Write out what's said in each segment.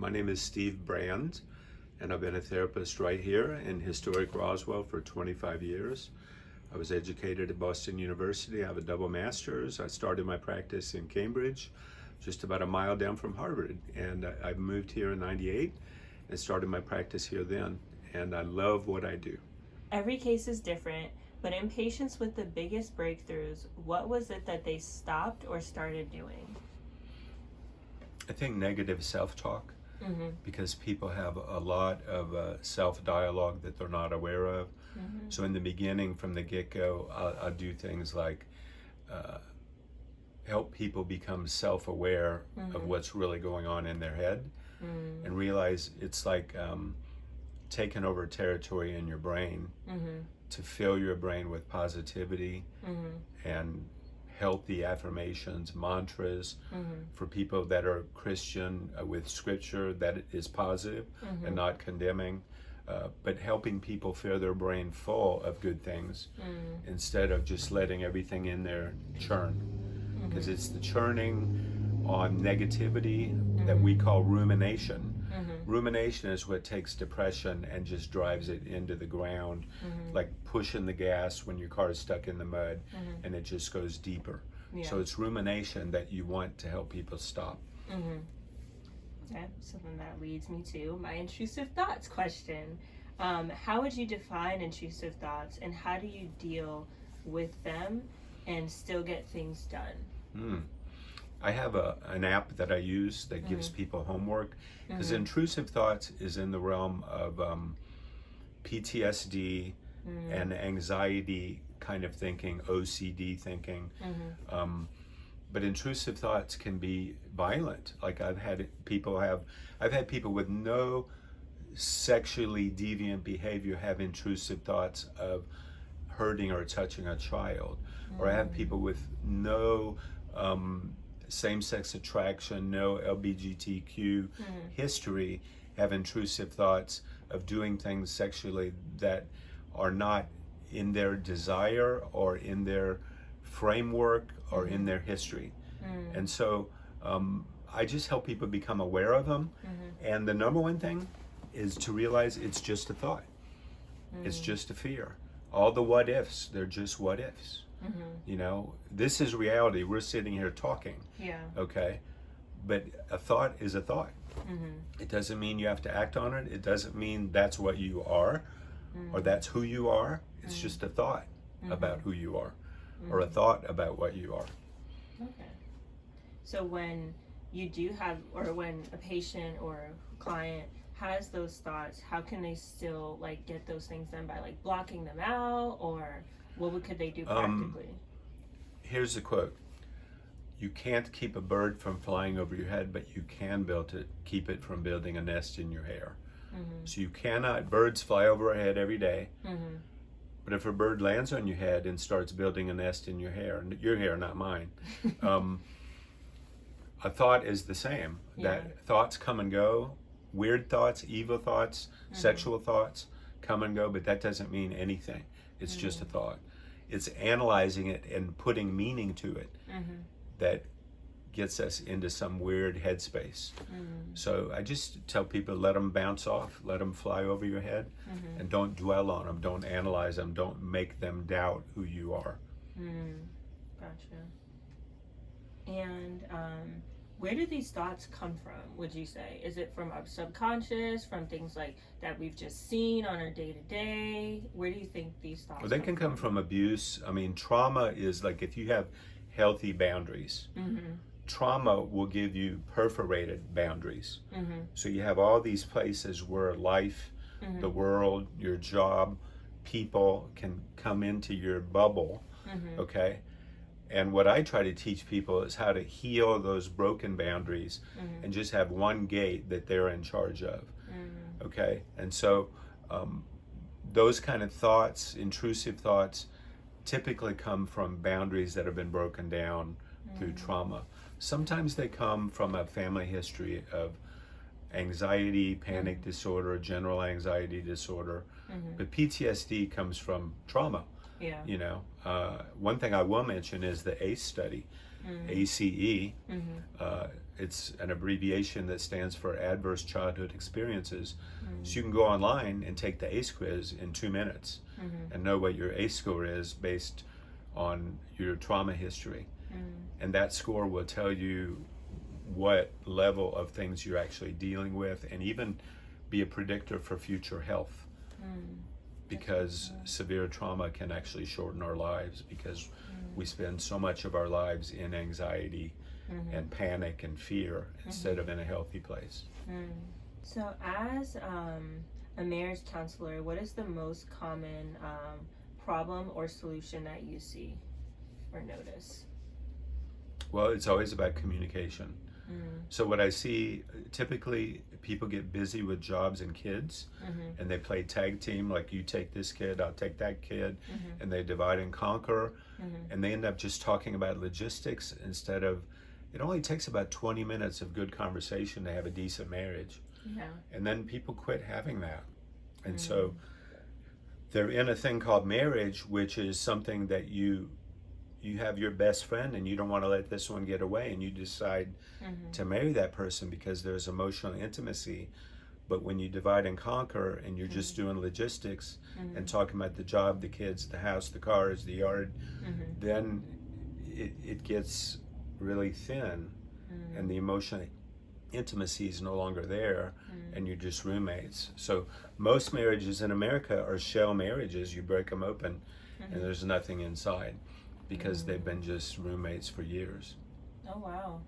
My name is Steve Brand, and I've been a therapist right here in historic Roswell for 25 years. I was educated at Boston University. I have a double master's. I started my practice in Cambridge, just about a mile down from Harvard. And I moved here in '98 and started my practice here then. And I love what I do. Every case is different, but in patients with the biggest breakthroughs, what was it that they stopped or started doing? I think negative self-talk, because people have a lot of self-dialogue that they're not aware of. So in the beginning, from the get-go, I'll do things like help people become self-aware of what's really going on in their head and realize it's like taking over territory in your brain to fill your brain with positivity and healthy affirmations, mantras for people that are Christian with scripture that is positive and not condemning, but helping people fill their brain full of good things instead of just letting everything in there churn. Because it's the churning on negativity that we call rumination. Rumination is what takes depression and just drives it into the ground, like pushing the gas when your car is stuck in the mud, and it just goes deeper. So it's rumination that you want to help people stop. Okay, so then that leads me to my intrusive thoughts question. How would you define intrusive thoughts, and how do you deal with them and still get things done? I have an app that I use that gives people homework, because intrusive thoughts is in the realm of PTSD and anxiety kind of thinking, OCD thinking. But intrusive thoughts can be violent. Like I've had people with no sexually deviant behavior have intrusive thoughts of hurting or touching a child. Or I have people with no same-sex attraction, no LGBTQ history, have intrusive thoughts of doing things sexually that are not in their desire or in their framework or in their history. And so I just help people become aware of them. And the number one thing is to realize it's just a thought. It's just a fear. All the what ifs, they're just what ifs. You know, this is reality. We're sitting here talking. Okay? But a thought is a thought. It doesn't mean you have to act on it. It doesn't mean that's what you are or that's who you are. It's just a thought about who you are or a thought about what you are. Okay. So when you do have, or when a patient or a client has those thoughts, how can they still like get those things done? By like blocking them out, or what could they do practically? Here's the quote. You can't keep a bird from flying over your head, but you can keep it from building a nest in your hair. So you cannot, birds fly over our head every day, but if a bird lands on your head and starts building a nest in your hair, not mine, a thought is the same. That thoughts come and go, weird thoughts, evil thoughts, sexual thoughts come and go, but that doesn't mean anything. It's just a thought. It's analyzing it and putting meaning to it that gets us into some weird headspace. So I just tell people, let them bounce off, let them fly over your head, and don't dwell on them, don't analyze them, don't make them doubt who you are. Gotcha. And where do these thoughts come from, would you say? Is it from our subconscious, from things like that we've just seen on our day-to-day? Where do you think these thoughts Well, they can come from abuse. I mean, trauma is like, if you have healthy boundaries, trauma will give you perforated boundaries. So you have all these places where life, the world, your job, people can come into your bubble, okay? And what I try to teach people is how to heal those broken boundaries and just have one gate that they're in charge of, okay? And so those kind of thoughts, intrusive thoughts, typically come from boundaries that have been broken down through trauma. Sometimes they come from a family history of anxiety, panic disorder, general anxiety disorder, but PTSD comes from trauma. You know, one thing I will mention is the ACE study. ACE. It's an abbreviation that stands for Adverse Childhood Experiences. So you can go online and take the ACE quiz in 2 minutes and know what your ACE score is based on your trauma history. And that score will tell you what level of things you're actually dealing with, and even be a predictor for future health. Because severe trauma can actually shorten our lives, because we spend so much of our lives in anxiety and panic and fear instead of in a healthy place. So as a marriage counselor, what is the most common problem or solution that you see or notice? Well, it's always about communication. So what I see, typically people get busy with jobs and kids, and they play tag team, like you take this kid, I'll take that kid, and they divide and conquer, and they end up just talking about logistics instead of, it only takes about 20 minutes of good conversation to have a decent marriage. And then people quit having that. And so they're in a thing called marriage, which is something that you have your best friend and you don't want to let this one get away, and you decide to marry that person because there's emotional intimacy. But when you divide and conquer and you're just doing logistics and talking about the job, the kids, the house, the cars, the yard, then it gets really thin, and the emotional intimacy is no longer there, and you're just roommates. So most marriages in America are shell marriages. You break them open and there's nothing inside, because they've been just roommates for years. Oh, wow.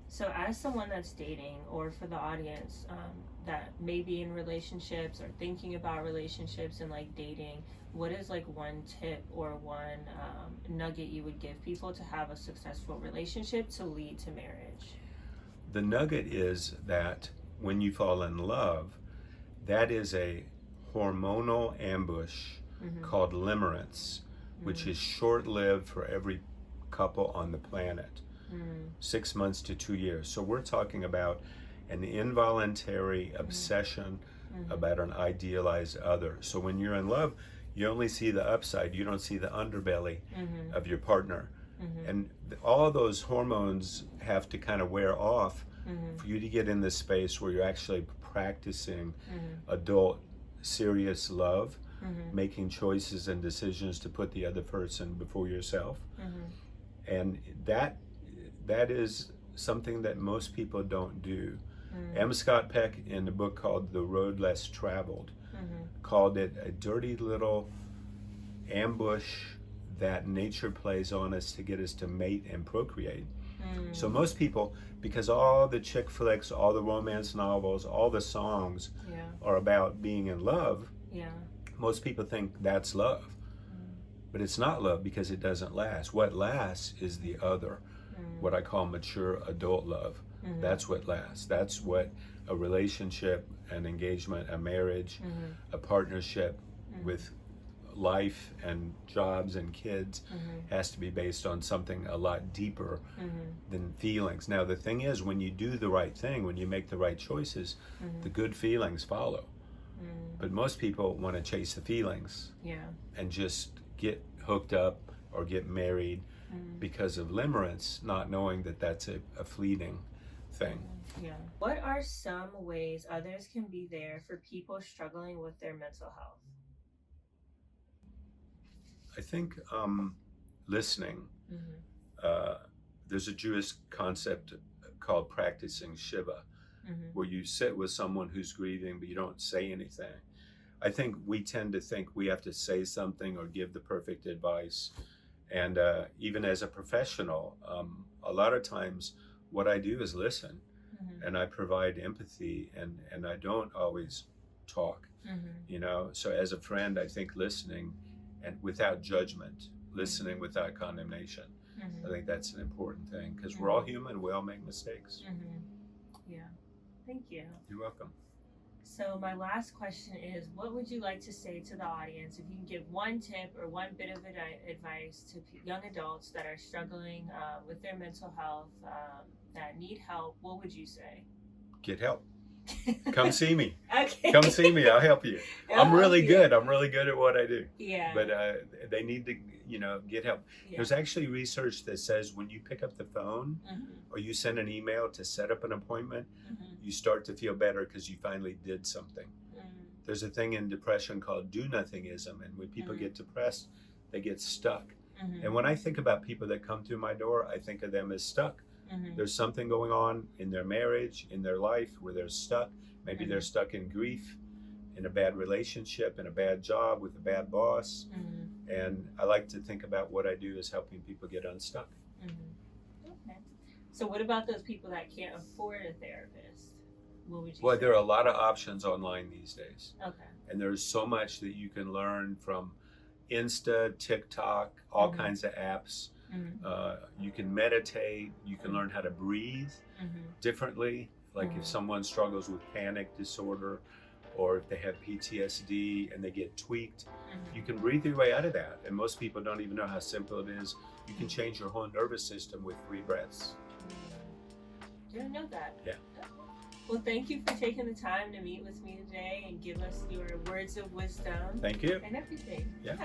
So as someone that's dating, or for the audience that may be in relationships or thinking about relationships and like dating, what is like one tip or one nugget you would give people to have a successful relationship to lead to marriage? The nugget is that when you fall in love, that is a hormonal ambush called limerence, which is short-lived for every couple on the planet. 6 months to 2 years. So we're talking about an involuntary obsession about an idealized other. So when you're in love, you only see the upside, you don't see the underbelly of your partner. And all those hormones have to kind of wear off for you to get in this space where you're actually practicing adult, serious love, making choices and decisions to put the other person before yourself. And that is something that most people don't do. M. Scott Peck, in the book called The Road Less Traveled, called it a dirty little ambush that nature plays on us to get us to mate and procreate. So most people, because all the chick flicks, all the romance novels, all the songs are about being in love, most people think that's love. But it's not love, because it doesn't last. What lasts is the other, what I call mature adult love. That's what lasts. That's what a relationship, an engagement, a marriage, a partnership with life and jobs and kids has to be based on something a lot deeper than feelings. Now the thing is, when you do the right thing, when you make the right choices, the good feelings follow. But most people want to chase the feelings and just get hooked up or get married because of limerence, not knowing that that's a fleeting thing. What are some ways others can be there for people struggling with their mental health? I think listening. There's a Jewish concept called practicing Shiva, where you sit with someone who's grieving, but you don't say anything. I think we tend to think we have to say something or give the perfect advice. And even as a professional, a lot of times what I do is listen, and I provide empathy, and I don't always talk, you know? So as a friend, I think listening, and without judgment, listening without condemnation, I think that's an important thing, because we're all human, we all make mistakes. Thank you. You're welcome. So my last question is, what would you like to say to the audience? If you can give one tip or one bit of advice to young adults that are struggling with their mental health, that need help, what would you say? Get help. come see me. Okay. Come see me. I'll help you. I'm really good. I'm really good at what I do. Yeah. But they need to, get help. Yeah. There's actually research that says when you pick up the phone Mm-hmm. or you send an email to set up an appointment, Mm-hmm. you start to feel better because you finally did something. Mm-hmm. There's a thing in depression called do-nothingism, and when people get depressed, they get stuck. Mm-hmm. And when I think about people that come through my door, I think of them as stuck. Mm-hmm. There's something going on in their marriage, in their life, where they're stuck. Maybe they're stuck in grief, in a bad relationship, in a bad job, with a bad boss. Mm-hmm. And I like to think about what I do as helping people get unstuck. Mm-hmm. Okay. So what about those people that can't afford a therapist? What would you Well, say? there are a lot of options online these days. Okay. And there's so much that you can learn from Insta, TikTok, all kinds of apps. Mm-hmm. You can meditate. You can learn how to breathe differently. Like if someone struggles with panic disorder, or if they have PTSD and they get tweaked, you can breathe your way out of that. And most people don't even know how simple it is. You can change your whole nervous system with 3 breaths. Didn't know that. Yeah. Well, thank you for taking the time to meet with me today and give us your words of wisdom Thank you. and everything. Yeah.